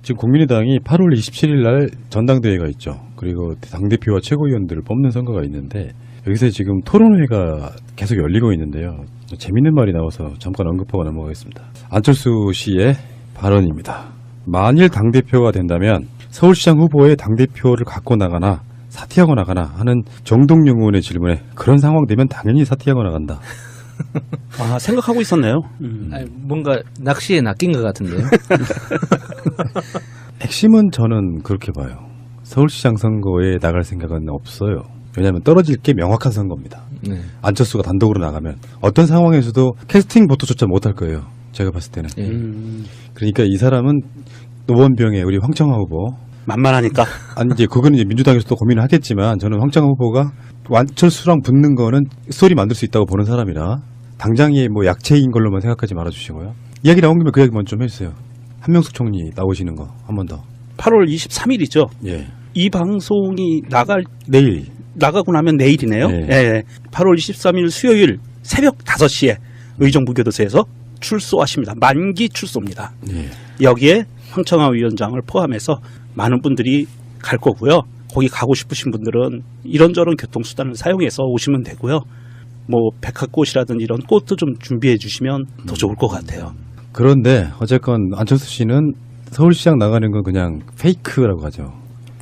지금 국민의당이 8월 27일 날 전당대회가 있죠. 그리고 당대표와 최고위원들을 뽑는 선거가 있는데 여기서 지금 토론회가 계속 열리고 있는데요. 재밌는 말이 나와서 잠깐 언급하고 넘어가겠습니다. 안철수 씨의 발언입니다. 만일 당대표가 된다면 서울시장 후보의 당대표를 갖고 나가나 사퇴하고 나가나 하는 정동영 의원의 질문에 그런 상황 되면 당연히 사퇴하고 나간다. 아, 생각하고 있었네요. 아니, 뭔가 낚시에 낚인 것 같은데요. 핵심은 저는 그렇게 봐요. 서울시장 선거에 나갈 생각은 없어요. 왜냐하면 떨어질 게 명확한 선거입니다. 네. 안철수가 단독으로 나가면 어떤 상황에서도 캐스팅 보트조차 못할 거예요. 제가 봤을 때는. 그러니까 이 사람은 노원병의 우리 황청화 후보. 만만하니까. 아니 이제 그거는 이제 민주당에서도 고민을 하겠지만 저는 황청화 후보가 안철수랑 붙는 거는 스토리 만들 수 있다고 보는 사람이라 당장의 뭐 약체인 걸로만 생각하지 말아주시고요. 이야기 나온 김에 그 이야기 먼저 좀 해주세요. 한명숙 총리 나오시는 거 한 번 더. 8월 23일이죠. 예. 이 방송이 내일. 나가고 나면 내일이네요. 네. 예. 8월 23일 수요일 새벽 5시에 의정부교도소에서 출소하십니다. 만기 출소입니다. 예. 여기에 황청화 위원장을 포함해서 많은 분들이 갈 거고요. 거기 가고 싶으신 분들은 이런저런 교통수단을 사용해서 오시면 되고요. 뭐 백합꽃이라든지 이런 꽃도 좀 준비해 주시면 더 좋을 것 같아요. 그런데 어쨌건 안철수 씨는 서울시장 나가는 건 그냥 페이크라고 하죠.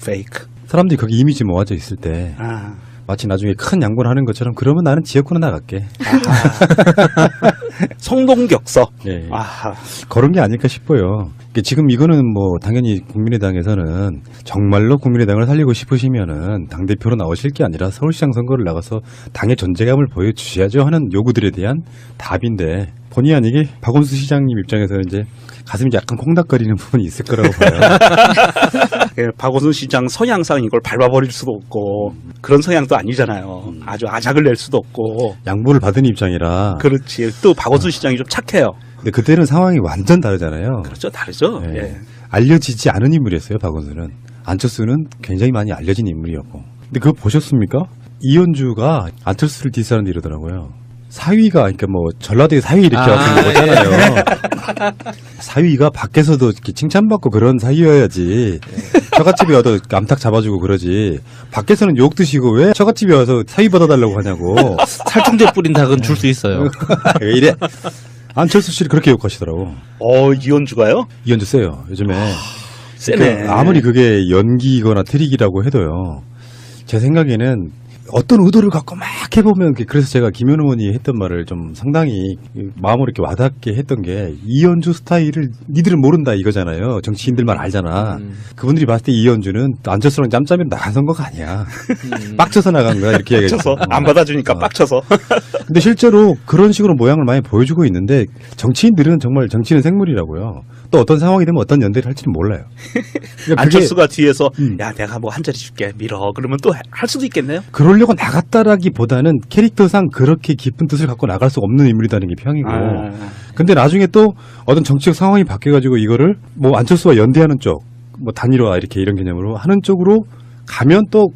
페이크. 사람들이 거기 이미지 모아져 있을 때 아. 마치 나중에 큰 양보를 하는 것처럼 그러면 나는 지역구나 나갈게. 성동격서. 예. 아하. 그런 게 아닐까 싶어요. 지금 이거는 뭐 당연히 국민의당에서는 정말로 국민의당을 살리고 싶으시면은 당대표로 나오실 게 아니라 서울시장 선거를 나가서 당의 존재감을 보여주셔야죠 하는 요구들에 대한 답인데 본의 아니게 박원순 시장님 입장에서는 이제 가슴이 약간 콩닥거리는 부분이 있을 거라고 봐요. 박원순 시장 성향상 이걸 밟아버릴 수도 없고 그런 성향도 아니잖아요. 아주 아작을 낼 수도 없고. 양보를 받은 입장이라. 그렇지. 또 박원순 시장이 좀 착해요. 근데 그때는 상황이 완전 다르잖아요. 그렇죠. 다르죠. 네. 예. 알려지지 않은 인물이었어요. 박원순은. 안철수는 굉장히 많이 알려진 인물이었고. 근데 그거 보셨습니까? 이현주가 안철수를 디스하는데 이러더라고요. 사위가 그러니까 뭐 전라도에 사위 이렇게 왔던 거잖아요. 사위가 밖에서도 이렇게 칭찬받고 그런 사위여야지. 처갓집에 와도 암탉 잡아주고 그러지. 밖에서는 욕 드시고 왜 처갓집에 와서 사위 받아달라고 하냐고. 살충제 뿌린 닭은 줄 수 있어요. 왜 이래? 안철수 씨를 그렇게 욕하시더라고. 이현주가요? 이현주 세요. 요즘에. 세네. 그러니까 아무리 그게 연기거나 트릭이라고 해도요. 제 생각에는 어떤 의도를 갖고 막 해보면 그래서 제가 김현 의원이 했던 말을 좀 상당히 마음으로 이렇게 와닿게 했던 게 이현주 스타일을 니들은 모른다 이거잖아요. 정치인들만 알잖아. 그분들이 봤을 때 이현주는 안철수랑 짬짬이로 나간 선거가 아니야. 빡쳐서 나간 거야 이렇게 얘기했죠. 빡쳐서 안 받아주니까 빡쳐서. 근데 실제로 그런 식으로 모양을 많이 보여주고 있는데 정치인들은 정말 정치는 생물이라고요. 또 어떤 상황이 되면 어떤 연대를 할지는 몰라요. 그러니까 안철수가 뒤에서 야 내가 뭐 한 자리 줄게 밀어 그러면 또 할 수도 있겠네요. 그러려고 나갔다라기보다는 캐릭터상 그렇게 깊은 뜻을 갖고 나갈 수 없는 인물이라는 게 평이고. 근데 나중에 또 어떤 정치적 상황이 바뀌어가지고 이거를 뭐 안철수와 연대하는 쪽, 뭐 단일화 이렇게 이런 개념으로 하는 쪽으로 가면 또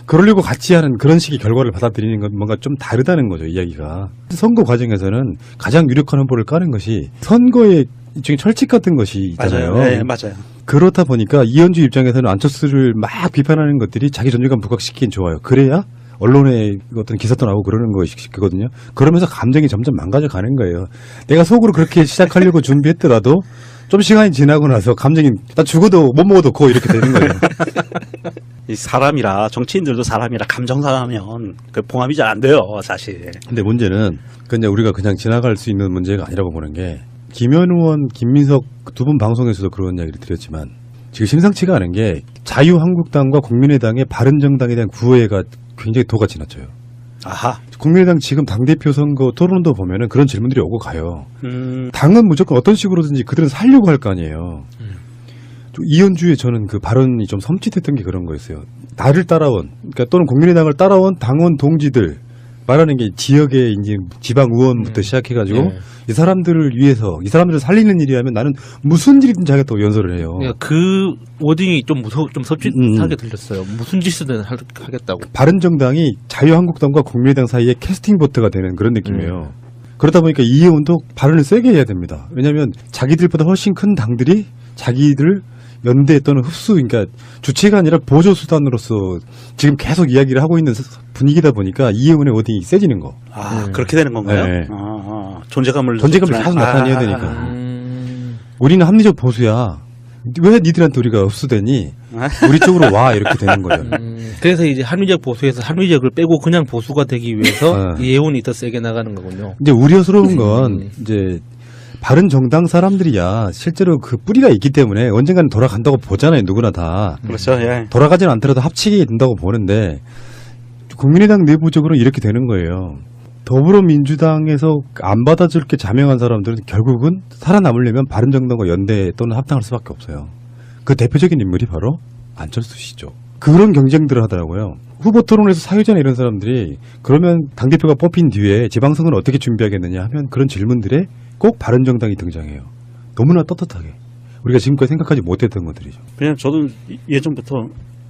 그러려고 같이 하는 그런 식의 결과를 받아들이는 건 뭔가 좀 다르다는 거죠, 이야기가. 선거 과정에서는 가장 유력한 후보를 까는 것이 선거의 일종의 철칙 같은 것이 있잖아요. 맞아요. 네, 맞아요. 그렇다 보니까 이현주 입장에서는 안철수를 막 비판하는 것들이 자기 존재감 부각시키긴 좋아요. 그래야 언론에 어떤 기사도 나오고 그러는 것이거든요. 그러면서 감정이 점점 망가져 가는 거예요. 내가 속으로 그렇게 시작하려고 준비했더라도 좀 시간이 지나고 나서 감정이 나 죽어도 못 먹어도 고 이렇게 되는 거예요. 이 사람이라 정치인들도 사람이라 감정 상하면 그 봉합이 잘 안 돼요, 사실. 근데 문제는 그냥 우리가 그냥 지나갈 수 있는 문제가 아니라고 보는 게 김현 의원, 김민석 두 분 방송에서도 그런 이야기를 드렸지만 지금 심상치가 않은 게 자유한국당과 국민의당의 바른정당에 대한 구애가 굉장히 도가 지나쳐요. 아하. 국민의당 지금 당대표 선거 토론도 보면은 그런 질문들이 오고 가요. 당은 무조건 어떤 식으로든지 그들은 살려고 할 거 아니에요. 이현주의 저는 그 발언이 좀 섬찟했던 게 그런 거였어요. 나를 따라온, 그러니까 또는 국민의당을 따라온 당원 동지들 말하는 게 지역의 이제 지방 의원부터 시작해가지고 이 사람들을 위해서 이 사람들을 살리는 일이라면 나는 무슨 일이든 하겠다고 연설을 해요. 그러니까 그 워딩이 좀 좀 섬찟하게 들렸어요. 무슨 짓이든 하겠다고. 바른정당이 자유한국당과 국민의당 사이에 캐스팅 보트가 되는 그런 느낌이에요. 그러다 보니까 이혜원도 발언을 세게 해야 됩니다. 왜냐하면 자기들보다 훨씬 큰 당들이 자기들 연대 또는 흡수, 그러니까 주체가 아니라 보조 수단으로서 지금 계속 이야기를 하고 있는 분위기다 보니까 이해운의 워딩이 세지는 거. 그렇게 되는 건가요? 네. 존재감을 계속 나타내야 되니까. 우리는 합리적 보수야. 왜 니들한테 우리가 흡수되니? 우리 쪽으로 와 이렇게 되는 거예요. 그래서 이제 합리적 보수에서 합리적을 빼고 그냥 보수가 되기 위해서 예운이 더 세게 나가는 거군요. 이제 우려스러운 건 이제 바른 정당 사람들이야 실제로 그 뿌리가 있기 때문에 언젠가는 돌아간다고 보잖아요. 누구나 다. 그렇죠. 예. 돌아가지는 않더라도 합치게 된다고 보는데 국민의당 내부적으로 이렇게 되는 거예요. 더불어민주당에서 안 받아줄 게 자명한 사람들은 결국은 살아남으려면 바른정당과 연대 또는 합당할 수밖에 없어요. 그 대표적인 인물이 바로 안철수 씨죠. 그런 경쟁들을 하더라고요. 후보 토론에서 사회자나 이런 사람들이 그러면 당대표가 뽑힌 뒤에 지방선거는 어떻게 준비하겠느냐 하면 그런 질문들에 꼭 바른정당이 등장해요. 너무나 떳떳하게. 우리가 지금까지 생각하지 못했던 것들이죠. 그냥 저도 예전부터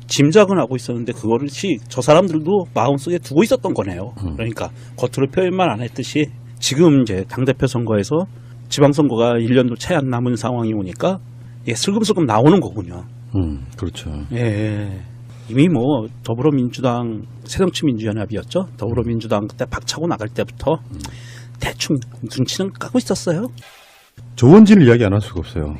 짐작은 하고 있었는데 그것이 저 사람들도 마음속에 두고 있었던 거네요. 그러니까 겉으로 표현만 안 했듯이 지금 이제 당대표 선거에서 지방선거가 1년도 채 안 남은 상황이 오니까 이게 슬금슬금 나오는 거군요. 그렇죠. 예. 이미 뭐 더불어민주당 새정치민주연합이었죠. 더불어민주당 그때 박차고 나갈 때부터 대충 눈치는 까고 있었어요. 조원진을 이야기 안 할 수가 없어요.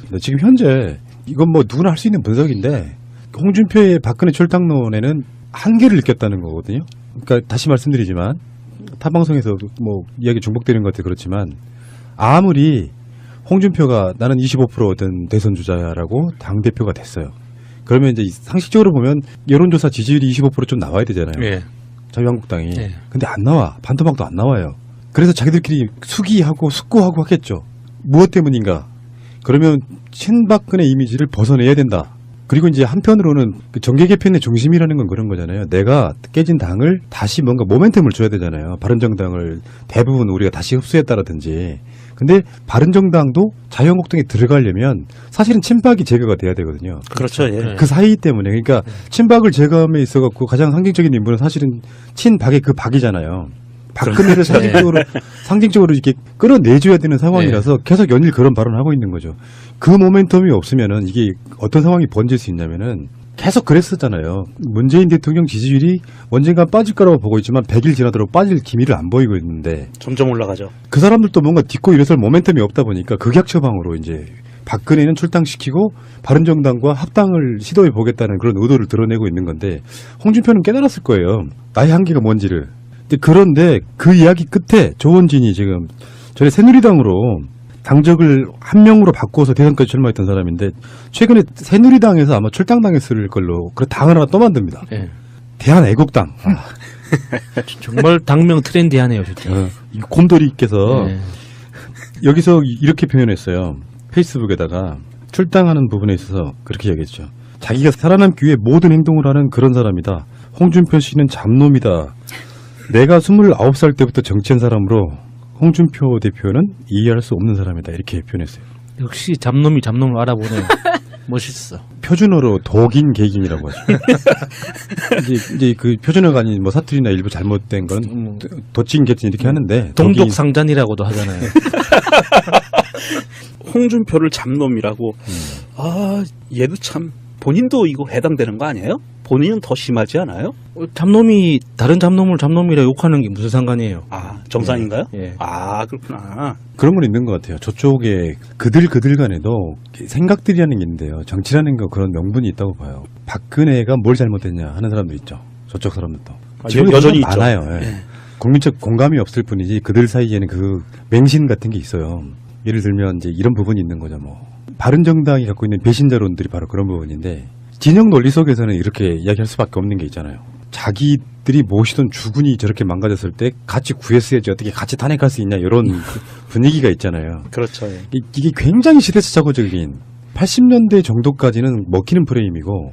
근데 지금 현재 이건 뭐 누구나 할 수 있는 분석인데 홍준표의 박근혜 출당론에는 한계를 느꼈다는 거거든요. 그러니까 다시 말씀드리지만 타 방송에서 뭐 이야기 중복되는 것 같아요. 그렇지만 아무리 홍준표가 나는 25%든 대선 주자라고 당대표가 됐어요. 그러면 이제 상식적으로 보면 여론조사 지지율이 25%좀 나와야 되잖아요. 예. 자유한국당이. 예. 근데 안 나와. 반토막도 안 나와요. 그래서 자기들끼리 수기하고 숙고하고 하겠죠. 무엇 때문인가? 그러면 친박근혜 이미지를 벗어내야 된다. 그리고 이제 한편으로는 그 정계 개편의 중심이라는 건 그런 거잖아요. 내가 깨진 당을 다시 뭔가 모멘텀을 줘야 되잖아요. 바른정당을 대부분 우리가 다시 흡수했다라든지. 근데 바른정당도 자유한국당에 들어가려면 사실은 친박이 제거가 돼야 되거든요. 그렇죠. 예. 그 사이 때문에. 그러니까 친박을 제거함에 있어갖고 가장 상징적인 인물은 사실은 친박의 그 박이잖아요. 박근혜를 상징적으로 이렇게 끌어내줘야 되는 상황이라서 계속 연일 그런 발언을 하고 있는 거죠. 그 모멘텀이 없으면은 이게 어떤 상황이 번질 수 있냐면은 계속 그랬었잖아요. 문재인 대통령 지지율이 언젠가 빠질 거라고 보고 있지만 100일 지나도록 빠질 기미를 안 보이고 있는데 점점 올라가죠. 그 사람들도 뭔가 딛고 일어설 모멘텀이 없다 보니까 극약 처방으로 이제 박근혜는 출당시키고 바른정당과 합당을 시도해 보겠다는 그런 의도를 드러내고 있는 건데 홍준표는 깨달았을 거예요. 나의 한계가 뭔지를. 그런데 그 이야기 끝에 조원진이 지금 전에 새누리당으로 당적을 한 명으로 바꿔서 대선까지 출마했던 사람인데 최근에 새누리당에서 아마 출당당했을 걸로 그 당을 하나 또 만듭니다. 예. 대한애국당. 정말 당명 트렌디하네요, 진짜. 이 곰돌이께서 예. 여기서 이렇게 표현했어요. 페이스북에다가 출당하는 부분에 있어서 그렇게 얘기했죠. 자기가 살아남기 위해 모든 행동을 하는 그런 사람이다. 홍준표 씨는 잡놈이다. 내가 29살 때부터 정치한 사람으로 홍준표 대표는 이해할 수 없는 사람이다. 이렇게 표현했어요. 역시 잡놈이 잡놈을 알아보네요. 멋있어. 표준어로 독인 개긴이라고 하죠. 이제 그 표준어가 아닌 뭐 사투리나 일부 잘못된 건 도찐 개찐 이렇게 하는데 동독상잔이라고도 하잖아요. 홍준표를 잡놈이라고. 아, 얘도 참 본인도 이거 해당되는 거 아니에요? 본인은 더 심하지 않아요? 잡놈이 다른 잡놈을 잡놈이라 욕하는 게 무슨 상관이에요? 아, 정상인가요? 예. 아, 그렇구나. 그런 건 있는 것 같아요. 저쪽에 그들 간에도 생각들이라는 게 있는데요. 정치라는 거 그런 명분이 있다고 봐요. 박근혜가 뭘 잘못했냐 하는 사람도 있죠. 저쪽 사람들도. 지금 여전히 있죠. 많아요. 예. 예. 국민적 공감이 없을 뿐이지 그들 사이에는 그 맹신 같은 게 있어요. 예를 들면 이제 이런 부분이 있는 거죠. 뭐 바른정당이 갖고 있는 배신자론들이 바로 그런 부분인데 진영 논리 속에서는 이렇게 이야기할 수밖에 없는 게 있잖아요. 자기들이 모시던 주군이 저렇게 망가졌을 때 같이 구했어야지 어떻게 같이 탄핵할 수 있냐 이런 분위기가 있잖아요. 그렇죠. 예. 이게 굉장히 시대착오적인 80년대 정도까지는 먹히는 프레임이고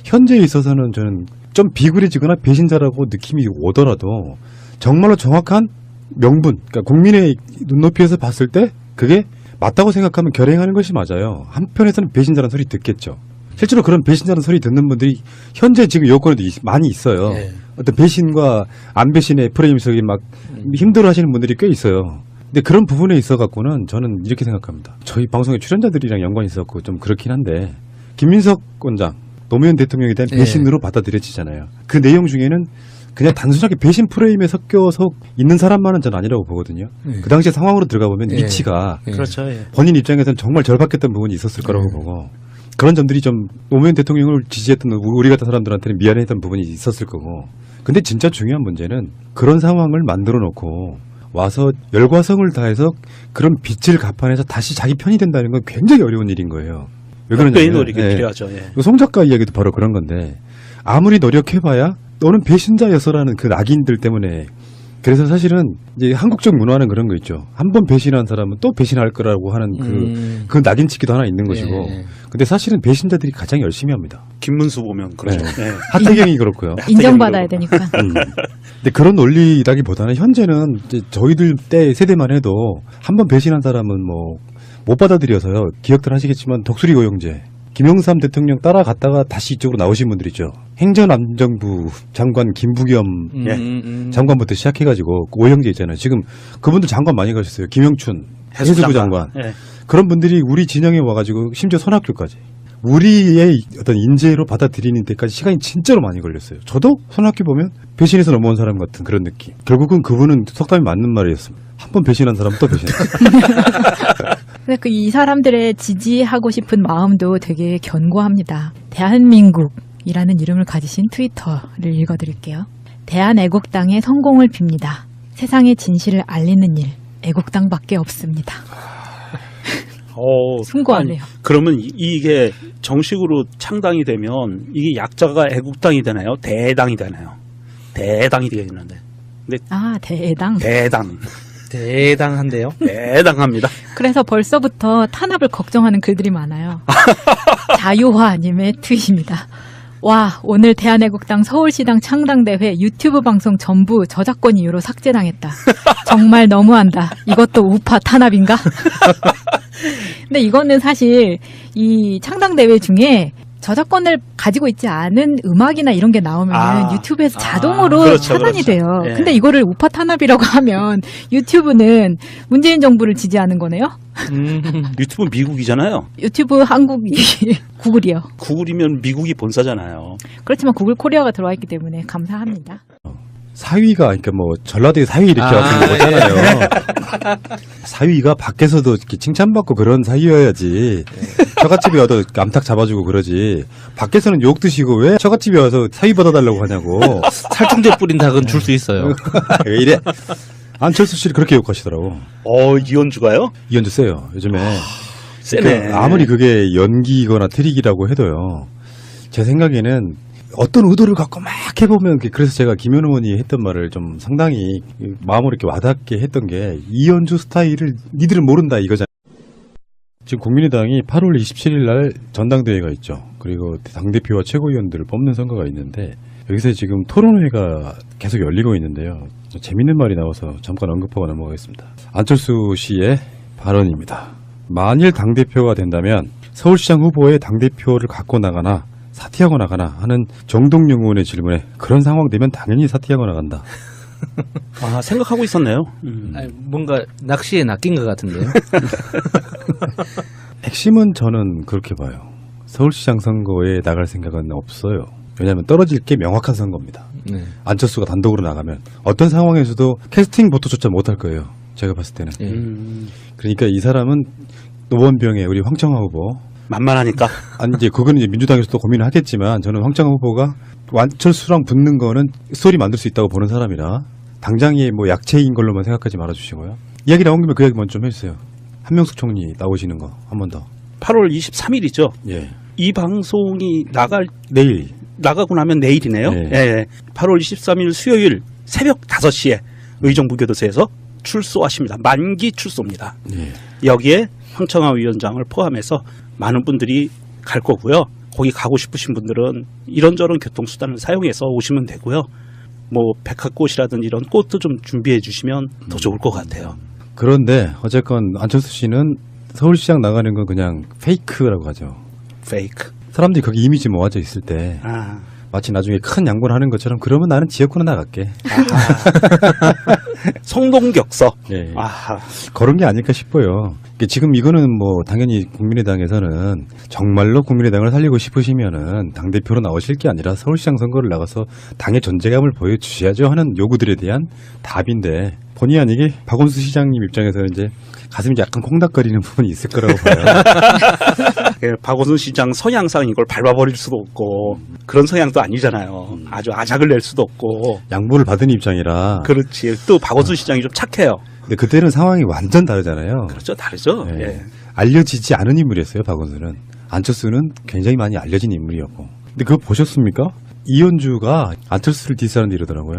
현재에 있어서는 저는 좀 비굴해지거나 배신자라고 느낌이 오더라도 정말로 정확한 명분, 그러니까 국민의 눈높이에서 봤을 때 그게 맞다고 생각하면 결행하는 것이 맞아요. 한편에서는 배신자라는 소리 듣겠죠. 실제로 그런 배신자라는 소리 듣는 분들이 현재 지금 여권에도 많이 있어요. 네. 어떤 배신과 안 배신의 프레임 속에 막 힘들어 하시는 분들이 꽤 있어요. 근데 그런 부분에 있어 갖고는 저는 이렇게 생각합니다. 저희 방송의 출연자들이랑 연관이 있었고 좀 그렇긴 한데 김민석 원장 노무현 대통령에 대한 예. 배신으로 받아들여지잖아요. 그 내용 중에는 그냥 단순하게 배신 프레임에 섞여서 있는 사람만은 저는 아니라고 보거든요. 예. 그 당시에 상황으로 들어가 보면 예. 위치가 예. 그렇죠. 예. 본인 입장에서는 정말 절박했던 부분이 있었을 거라고 보고 그런 점들이 좀 노무현 대통령을 지지했던 우리 같은 사람들한테는 미안했던 부분이 있었을 거고 근데 진짜 중요한 문제는 그런 상황을 만들어 놓고 와서 열과성을 다해서 그런 빚을 갚아내서 다시 자기 편이 된다는 건 굉장히 어려운 일인 거예요. 왜 역배의 그러냐면 노력이 필요하죠. 예. 송 작가 이야기도 바로 그런 건데 아무리 노력해봐야 너는 배신자여서라는 그 낙인들 때문에 그래서 사실은 이제 한국적 문화는 그런 거 있죠. 한 번 배신한 사람은 또 배신할 거라고 하는 그 낙인찍기도 하나 있는 것이고 예. 근데 사실은 배신자들이 가장 열심히 합니다. 김문수 보면 그렇죠. 네. 예. 하태경이 그렇고요. 인정받아야 되니까. 근데 그런 논리라기보다는 현재는 이제 저희들 때 세대만 해도 한 번 배신한 사람은 뭐 못 받아들여서요. 기억들 하시겠지만 독수리 고용제 김영삼 대통령 따라갔다가 다시 이쪽으로 나오신 분들 있죠. 행정안전부 장관 김부겸 장관부터 시작해가지고 그 오영재 있잖아요. 지금 그분들 장관 많이 가셨어요. 김영춘 해수부 장관. 예. 그런 분들이 우리 진영에 와가지고 심지어 손학규까지 우리의 어떤 인재로 받아들이는 데까지 시간이 진짜로 많이 걸렸어요. 저도 손학규 보면 배신해서 넘어온 사람 같은 그런 느낌. 결국은 그분은 속담이 맞는 말이었습니다. 한 번 배신한 사람은 또 배신했어요. 근데 그 이 사람들의 지지하고 싶은 마음도 되게 견고합니다. 대한민국이라는 이름을 가지신 트위터를 읽어드릴게요. 대한애국당의 성공을 빕니다. 세상의 진실을 알리는 일, 애국당밖에 없습니다. 숭고하네요. 그러면 이게 정식으로 창당이 되면 이게 약자가 애국당이 되나요? 대당이 되나요? 대당이 되겠는데. 근데 아, 대당. 대당한데요. 대당합니다. 그래서 벌써부터 탄압을 걱정하는 글들이 많아요. 자유화님의 트윗입니다. 와, 오늘 대한애국당 서울시당 창당대회 유튜브 방송 전부 저작권 이유로 삭제당했다. 정말 너무한다. 이것도 우파 탄압인가? 근데 이거는 사실 이 창당대회 중에 저작권을 가지고 있지 않은 음악이나 이런 게 나오면 유튜브에서 자동으로 그렇죠, 차단이 그렇죠. 돼요. 예. 근데 이거를 우파 탄압이라고 하면 유튜브는 문재인 정부를 지지하는 거네요? 유튜브 미국이잖아요. 유튜브 한국이 구글이요. 구글이면 미국이 본사잖아요. 그렇지만 구글 코리아가 들어와 있기 때문에 감사합니다. 사위가 그러니까 뭐 전라도의 사위 이렇게 같은 거 보잖아요. 사위가 밖에서도 이렇게 칭찬받고 그런 사위여야지. 처갓집에 와도 암탉 잡아주고 그러지. 밖에서는 욕 드시고 왜 처갓집에 와서 사위 받아달라고 하냐고. 살충제 뿌린 닭은 줄 수 있어요. 왜 이래? 안철수 씨를 그렇게 욕하시더라고. 이현주가요? 이현주 세요. 요즘에. 세네. 그러니까 아무리 그게 연기거나 트릭이라고 해도요. 제 생각에는 어떤 의도를 갖고 막 해보면 그래서 제가 김현 의원이 했던 말을 좀 상당히 마음으로 이렇게 와닿게 했던 게 이현주 스타일을 니들은 모른다 이거잖아요. 지금 국민의당이 8월 27일 날 전당대회가 있죠. 그리고 당대표와 최고위원들을 뽑는 선거가 있는데 여기서 지금 토론회가 계속 열리고 있는데요. 재밌는 말이 나와서 잠깐 언급하고 넘어가겠습니다. 안철수 씨의 발언입니다. 만일 당대표가 된다면 서울시장 후보의 당대표를 갖고 나가나 사퇴하고 나가나 하는 정동영 의원의 질문에 그런 상황 되면 당연히 사퇴하고 나간다. 생각하고 있었네요. 아니, 뭔가 낚시에 낚인 것 같은데요. 핵심은 저는 그렇게 봐요. 서울시장 선거에 나갈 생각은 없어요. 왜냐하면 떨어질 게 명확한 선거입니다. 네. 안철수가 단독으로 나가면 어떤 상황에서도 캐스팅 보트조차 못할 거예요. 제가 봤을 때는. 예. 그러니까 이 사람은 노원병의 우리 황청화 후보 만만하니까. 아니 이제 그거는 이제 민주당에서도 고민을 하겠지만 저는 황청화 후보가 안철수랑 붙는 거는 스토리 만들 수 있다고 보는 사람이라 당장이 뭐 약체인 걸로만 생각하지 말아주시고요. 이야기 나온 김에 그 이야기 먼저 좀 해주세요. 한명숙 총리 나오시는 거 한 번 더. 8월 23일이죠. 예. 이 방송이 내일. 나가고 나면 내일이네요. 네. 예. 8월 23일 수요일 새벽 5시에 의정부교도소에서 출소하십니다. 만기 출소입니다. 예. 여기에 황청화 위원장을 포함해서 많은 분들이 갈 거고요. 거기 가고 싶으신 분들은 이런저런 교통수단을 사용해서 오시면 되고요. 뭐 백합꽃이라든지 이런 꽃도 좀 준비해 주시면 더 좋을 것 같아요. 그런데 어쨌건 안철수 씨는 서울시장 나가는 건 그냥 페이크라고 하죠. 페이크. 사람들이 거기 이미지 모아져 있을 때 마치 나중에 큰 양보를 하는 것처럼 그러면 나는 지역구로 나갈게. 성동격서. 예. 아하. 그런 게 아닐까 싶어요. 지금 이거는 뭐 당연히 국민의당에서는 정말로 국민의당을 살리고 싶으시면은 당대표로 나오실 게 아니라 서울시장 선거를 나가서 당의 존재감을 보여주셔야죠 하는 요구들에 대한 답인데 본의 아니게 박원순 시장님 입장에서는 이제 가슴이 약간 콩닥거리는 부분이 있을 거라고 봐요. 박원순 시장 성향상 이걸 밟아버릴 수도 없고 그런 성향도 아니잖아요. 아주 아작을 낼 수도 없고. 양보를 받은 입장이라. 그렇지. 또 박원순 시장이 좀 착해요. 근데 그때는 상황이 완전 다르잖아요. 그렇죠. 다르죠. 예. 예. 알려지지 않은 인물이었어요, 박원순은. 안철수는 굉장히 많이 알려진 인물이었고. 근데 그거 보셨습니까? 이현주가 안철수를 디스하는데 이러더라고요.